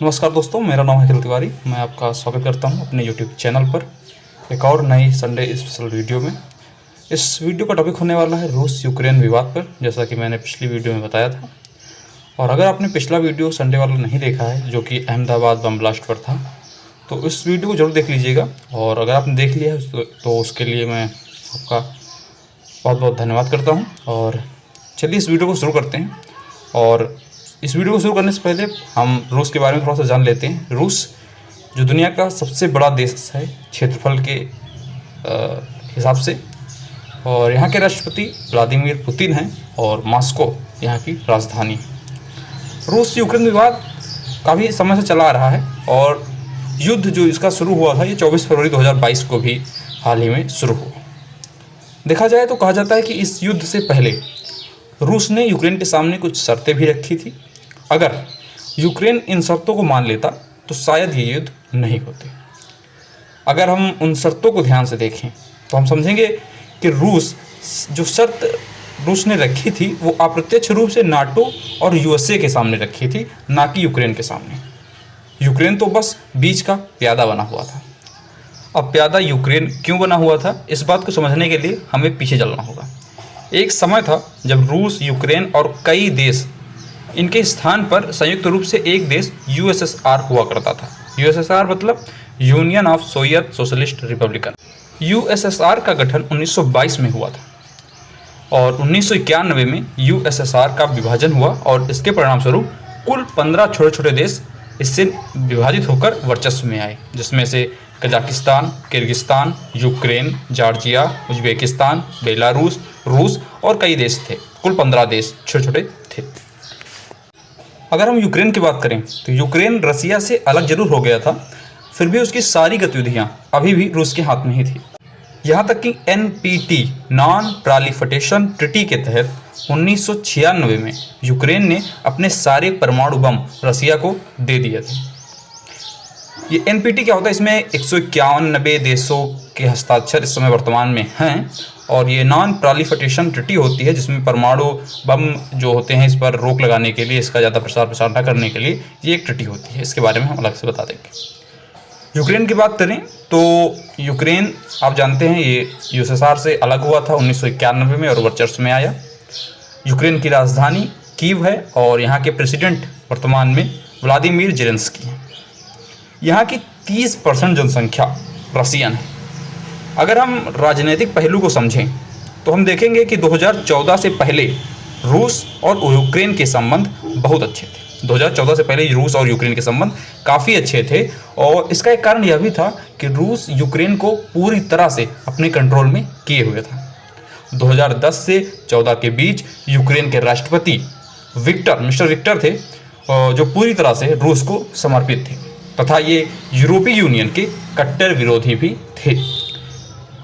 नमस्कार दोस्तों, मेरा नाम है अखिल तिवारी। मैं आपका स्वागत करता हूं अपने YouTube चैनल पर एक और नई संडे स्पेशल वीडियो में। इस वीडियो का टॉपिक होने वाला है रूस यूक्रेन विवाद पर, जैसा कि मैंने पिछली वीडियो में बताया था। और अगर आपने पिछला वीडियो संडे वाला नहीं देखा है, जो कि अहमदाबाद बम ब्लास्ट पर था, तो इस वीडियो को जरूर देख लीजिएगा। और अगर आपने देख लिया है तो उसके लिए मैं आपका बहुत बहुत धन्यवाद करता हूँ। और चलिए इस वीडियो को शुरू करते हैं। और इस वीडियो को शुरू करने से पहले हम रूस के बारे में थोड़ा सा जान लेते हैं। रूस जो दुनिया का सबसे बड़ा देश है क्षेत्रफल के हिसाब से, और यहाँ के राष्ट्रपति व्लादिमीर पुतिन हैं और मॉस्को यहाँ की राजधानी है। रूस यूक्रेन विवाद काफ़ी समय से चला आ रहा है और युद्ध जो इसका शुरू हुआ था ये 24 फरवरी 2022 को भी हाल ही में शुरू हुआ। देखा जाए तो कहा जाता है कि इस युद्ध से पहले रूस ने यूक्रेन के सामने कुछ शर्तें भी रखी थी। अगर यूक्रेन इन शर्तों को मान लेता तो शायद ये युद्ध नहीं होते। अगर हम उन शर्तों को ध्यान से देखें तो हम समझेंगे कि जो शर्त रूस ने रखी थी वो अप्रत्यक्ष रूप से नाटो और यूएसए के सामने रखी थी, ना कि यूक्रेन के सामने। यूक्रेन तो बस बीच का प्यादा बना हुआ था। अब प्यादा यूक्रेन क्यों बना हुआ था, इस बात को समझने के लिए हमें पीछे चलना होगा। एक समय था जब रूस, यूक्रेन और कई देश, इनके स्थान पर संयुक्त रूप से एक देश यूएसएसआर हुआ करता था। यूएसएसआर मतलब union of Soviet socialist Republican. USSR का गठन 1922 में हुआ था और 1991 में यूएसएसआर का विभाजन हुआ और इसके परिणामस्वरूप कुल 15 छोटे छोटे देश इससे विभाजित होकर वर्चस्व में आए, जिसमें से Kazakhstan, Kyrgyzstan, Ukraine, Georgia, Uzbekistan, Belarus, रूस और कई देश थे। कुल 15 देश छोटे छोटे थे। अगर हम यूक्रेन की बात करें तो यूक्रेन रसिया से अलग जरूर हो गया था, फिर भी उसकी सारी गतिविधियां अभी भी रूस के हाथ में ही थी। यहाँ तक कि एनपीटी नॉन प्रोलिफरेशन ट्रीटी के तहत 1996 में यूक्रेन ने अपने सारे परमाणु बम रसिया को दे दिए थे। ये एनपीटी क्या होता है, इसमें 191 देशों के हस्ताक्षर इस समय वर्तमान में हैं और ये नॉन प्रोलिफरेशन ट्रीटी होती है, जिसमें परमाणु बम जो होते हैं इस पर रोक लगाने के लिए, इसका ज़्यादा प्रसार न करने के लिए ये एक ट्रीटी होती है। इसके बारे में हम अलग से बता देंगे। यूक्रेन की बात करें तो यूक्रेन आप जानते हैं ये यूएसएसआर से अलग हुआ था 1991 में और वर्चस्व में आया। यूक्रेन की राजधानी कीव है और यहाँ के प्रेसिडेंट वर्तमान में व्लादिमीर ज़ेलेंस्की हैं। यहाँ की 30% जनसंख्या रसियन है। अगर हम राजनीतिक पहलू को समझें तो हम देखेंगे कि 2014 से पहले रूस और यूक्रेन के संबंध बहुत अच्छे थे। 2014 से पहले रूस और यूक्रेन के संबंध काफ़ी अच्छे थे और इसका एक कारण यह भी था कि रूस यूक्रेन को पूरी तरह से अपने कंट्रोल में किए हुए था। 2010 से 14 के बीच यूक्रेन के राष्ट्रपति मिस्टर विक्टर थे जो पूरी तरह से रूस को समर्पित थे तथा ये यूरोपीय यूनियन के कट्टर विरोधी भी थे।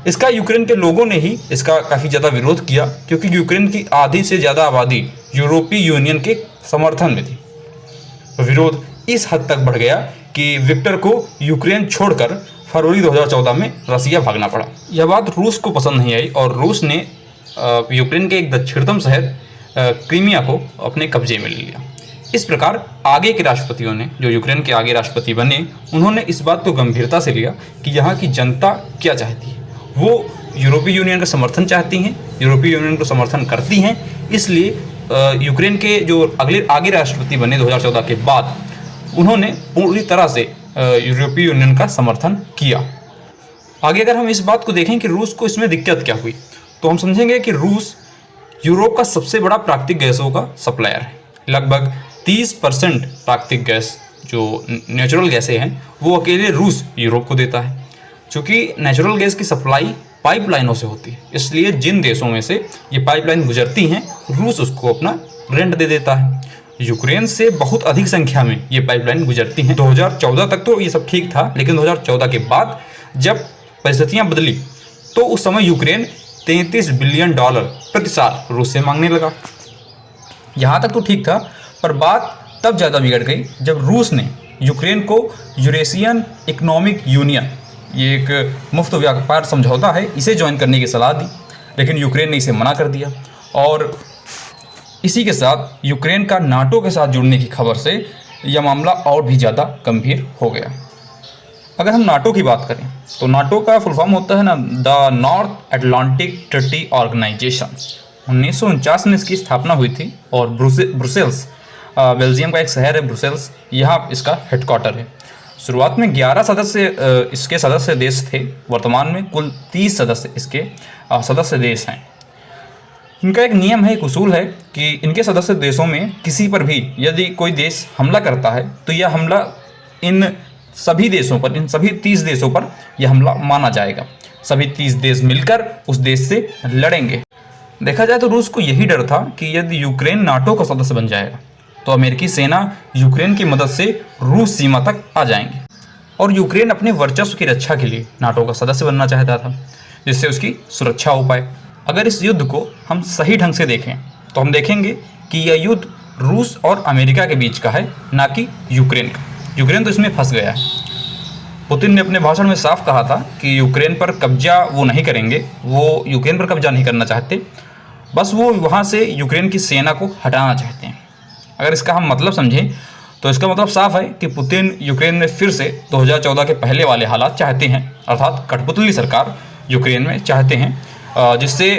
इसका यूक्रेन के लोगों ने ही इसका काफ़ी ज़्यादा विरोध किया, क्योंकि यूक्रेन की आधी से ज़्यादा आबादी यूरोपीय यूनियन के समर्थन में थी। विरोध इस हद तक बढ़ गया कि विक्टर को यूक्रेन छोड़कर फरवरी 2014 में रसिया भागना पड़ा। यह बात रूस को पसंद नहीं आई और रूस ने यूक्रेन के एक दक्षिणतम शहर क्रीमिया को अपने कब्जे में ले लिया। इस प्रकार आगे के राष्ट्रपतियों ने, जो यूक्रेन के आगे राष्ट्रपति बने, उन्होंने इस बात को गंभीरता से लिया कि यहाँ की जनता क्या चाहती है। वो यूरोपीय यूनियन का समर्थन चाहती हैं, यूरोपीय यूनियन को समर्थन करती हैं। इसलिए यूक्रेन के जो आगे राष्ट्रपति बने 2014 के बाद, उन्होंने पूरी तरह से यूरोपीय यूनियन का समर्थन किया। आगे अगर हम इस बात को देखें कि रूस को इसमें दिक्कत क्या हुई, तो हम समझेंगे कि रूस यूरोप का सबसे बड़ा प्राकृतिक गैसों का सप्लायर है। लगभग 30% प्राकृतिक गैस जो नेचुरल गैसें हैं वो अकेले रूस यूरोप को देता है। चूँकि नेचुरल गैस की सप्लाई पाइपलाइनों से होती है, इसलिए जिन देशों में से ये पाइपलाइन गुजरती हैं रूस उसको अपना रेंट दे देता है। यूक्रेन से बहुत अधिक संख्या में ये पाइपलाइन गुजरती हैं। 2014 तक तो ये सब ठीक था, लेकिन 2014 के बाद जब परिस्थितियाँ बदली तो उस समय यूक्रेन $33 बिलियन प्रति साल रूस से मांगने लगा। यहाँ तक तो ठीक था, पर बात तब ज़्यादा बिगड़ गई जब रूस ने यूक्रेन को यूरेशियन इकोनॉमिक यूनियन, ये एक मुफ्त व्यापार समझौता है, इसे ज्वाइन करने की सलाह दी, लेकिन यूक्रेन ने इसे मना कर दिया। और इसी के साथ यूक्रेन का नाटो के साथ जुड़ने की खबर से यह मामला और भी ज़्यादा गंभीर हो गया। अगर हम नाटो की बात करें तो नाटो का फुल फॉर्म होता है ना the North Atlantic Treaty Organization. 1949 में इसकी स्थापना हुई थी और ब्रुसेल्स, बेल्जियम का एक शहर है ब्रुसेल्स, यहाँ इसका हेडक्वार्टर है। शुरुआत में 11 सदस्य इसके सदस्य देश थे। वर्तमान में कुल 30 सदस्य इसके सदस्य देश हैं। इनका एक नियम है, एक उसूल है कि इनके सदस्य देशों में किसी पर भी यदि कोई देश हमला करता है तो यह हमला इन सभी देशों पर, इन सभी 30 देशों पर यह हमला माना जाएगा। सभी 30 देश मिलकर उस देश से लड़ेंगे। देखा जाए तो रूस को यही डर था कि यदि यूक्रेन नाटो का सदस्य बन जाएगा तो अमेरिकी सेना यूक्रेन की मदद से रूस सीमा तक आ जाएंगी और यूक्रेन अपने वर्चस्व की रक्षा के लिए नाटो का सदस्य बनना चाहता था, जिससे उसकी सुरक्षा हो पाए। अगर इस युद्ध को हम सही ढंग से देखें तो हम देखेंगे कि यह युद्ध रूस और अमेरिका के बीच का है, ना कि यूक्रेन का। यूक्रेन तो इसमें फंस गया है। पुतिन ने अपने भाषण में साफ कहा था कि यूक्रेन पर कब्जा वो नहीं करेंगे, वो यूक्रेन पर कब्जा नहीं करना चाहते, बस वो वहाँ से यूक्रेन की सेना को हटाना चाहते हैं। अगर इसका हम मतलब समझें तो इसका मतलब साफ है कि पुतिन यूक्रेन में फिर से 2014 के पहले वाले हालात चाहते हैं, अर्थात कठपुतली सरकार यूक्रेन में चाहते हैं, जिससे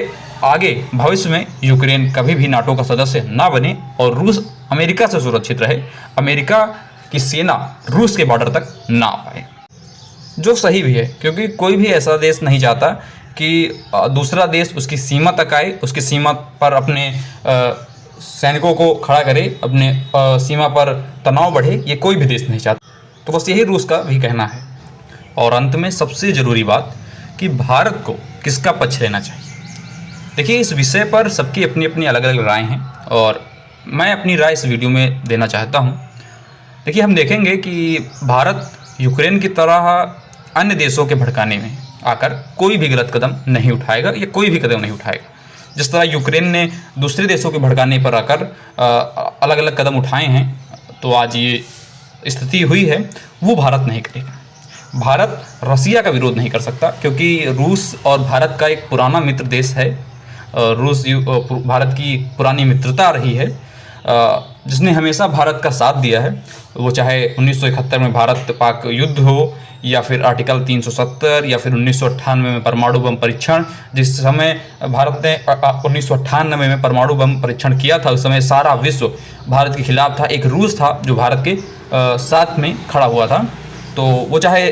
आगे भविष्य में यूक्रेन कभी भी नाटो का सदस्य ना बने और रूस अमेरिका से सुरक्षित रहे, अमेरिका की सेना रूस के बॉर्डर तक ना आ पाए। जो सही भी है, क्योंकि कोई भी ऐसा देश नहीं चाहता कि दूसरा देश उसकी सीमा तक आए, उसकी सीमा पर अपने सैनिकों को खड़ा करे, अपने सीमा पर तनाव बढ़े, ये कोई भी देश नहीं चाहता। तो बस यही रूस का भी कहना है। और अंत में सबसे ज़रूरी बात कि भारत को किसका पक्ष लेना चाहिए। देखिए, इस विषय पर सबकी अपनी अपनी अलग अलग राय हैं और मैं अपनी राय इस वीडियो में देना चाहता हूँ। देखिए, हम देखेंगे कि भारत यूक्रेन की तरह अन्य देशों के भड़काने में आकर कोई भी गलत कदम नहीं उठाएगा या कोई भी कदम नहीं उठाएगा। जिस तरह यूक्रेन ने दूसरे देशों के भड़काने पर आकर अलग अलग कदम उठाए हैं, तो आज ये स्थिति हुई है, वो भारत नहीं करेगा। भारत रसिया का विरोध नहीं कर सकता, क्योंकि रूस और भारत का एक पुराना मित्र देश है। रूस भारत की पुरानी मित्रता रही है, जिसने हमेशा भारत का साथ दिया है। वो चाहे 1971 में भारत पाक युद्ध हो, या फिर आर्टिकल 370, या फिर 1998 में परमाणु बम परीक्षण। जिस समय भारत ने 1998 में परमाणु बम परीक्षण किया था, उस समय सारा विश्व भारत के खिलाफ था। एक रूस था जो भारत के साथ में खड़ा हुआ था। तो वो चाहे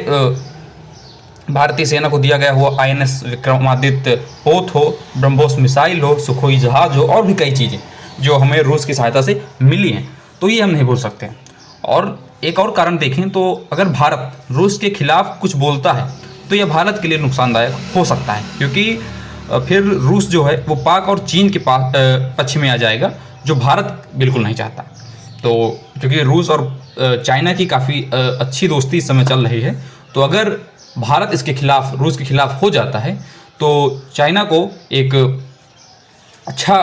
भारतीय सेना को दिया गया हुआ INS विक्रमादित्य पोत हो, ब्रह्मोस मिसाइल हो, सुखोई जहाज हो, और भी कई चीज़ें जो हमें रूस की सहायता से मिली हैं, तो ये हम नहीं भूल सकते। और एक और कारण देखें तो अगर भारत रूस के खिलाफ कुछ बोलता है तो यह भारत के लिए नुकसानदायक हो सकता है, क्योंकि फिर रूस जो है वो पाक और चीन के पक्ष में आ जाएगा, जो भारत बिल्कुल नहीं चाहता। तो क्योंकि रूस और चाइना की काफ़ी अच्छी दोस्ती इस समय चल रही है, तो अगर भारत इसके खिलाफ, रूस के खिलाफ हो जाता है, तो चाइना को एक अच्छा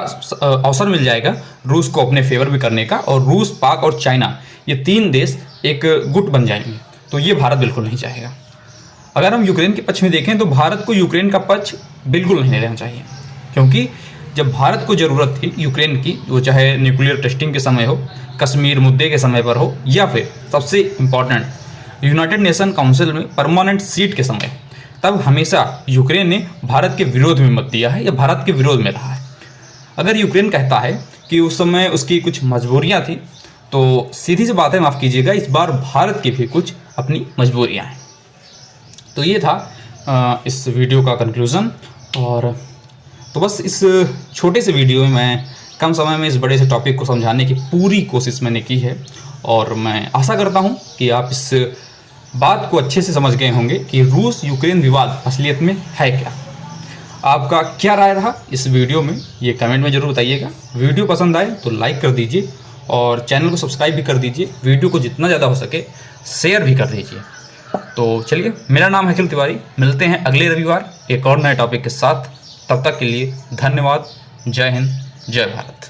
अवसर मिल जाएगा रूस को अपने फेवर में करने का, और रूस, पाक और चाइना, ये 3 देश एक गुट बन जाएंगे। तो ये भारत बिल्कुल नहीं चाहेगा। अगर हम यूक्रेन के पक्ष में देखें तो भारत को यूक्रेन का पक्ष बिल्कुल नहीं लेना चाहिए, क्योंकि जब भारत को ज़रूरत थी यूक्रेन की, वो चाहे न्यूक्लियर टेस्टिंग के समय हो, कश्मीर मुद्दे के समय पर हो, या फिर सबसे इम्पॉर्टेंट यूनाइटेड नेशन काउंसिल में परमानेंट सीट के समय, तब हमेशा यूक्रेन ने भारत के विरोध में मत दिया है या भारत के विरोध में रहा है। अगर यूक्रेन कहता है कि उस समय उसकी कुछ मजबूरियां थी, तो सीधी सी बात है, माफ़ कीजिएगा, इस बार भारत की भी कुछ अपनी मजबूरियां हैं। तो ये था इस वीडियो का कंक्लूज़न। और तो बस इस छोटे से वीडियो में मैं कम समय में इस बड़े से टॉपिक को समझाने की पूरी कोशिश मैंने की है, और मैं आशा करता हूँ कि आप इस बात को अच्छे से समझ गए होंगे कि रूस यूक्रेन विवाद असलियत में है क्या। आपका क्या राय रहा इस वीडियो में, ये कमेंट में ज़रूर बताइएगा। वीडियो पसंद आए तो लाइक कर दीजिए और चैनल को सब्सक्राइब भी कर दीजिए। वीडियो को जितना ज़्यादा हो सके शेयर भी कर दीजिए। तो चलिए, मेरा नाम है अखिल तिवारी। मिलते हैं अगले रविवार एक और नए टॉपिक के साथ। तब तक के लिए धन्यवाद। जय हिंद, जय भारत।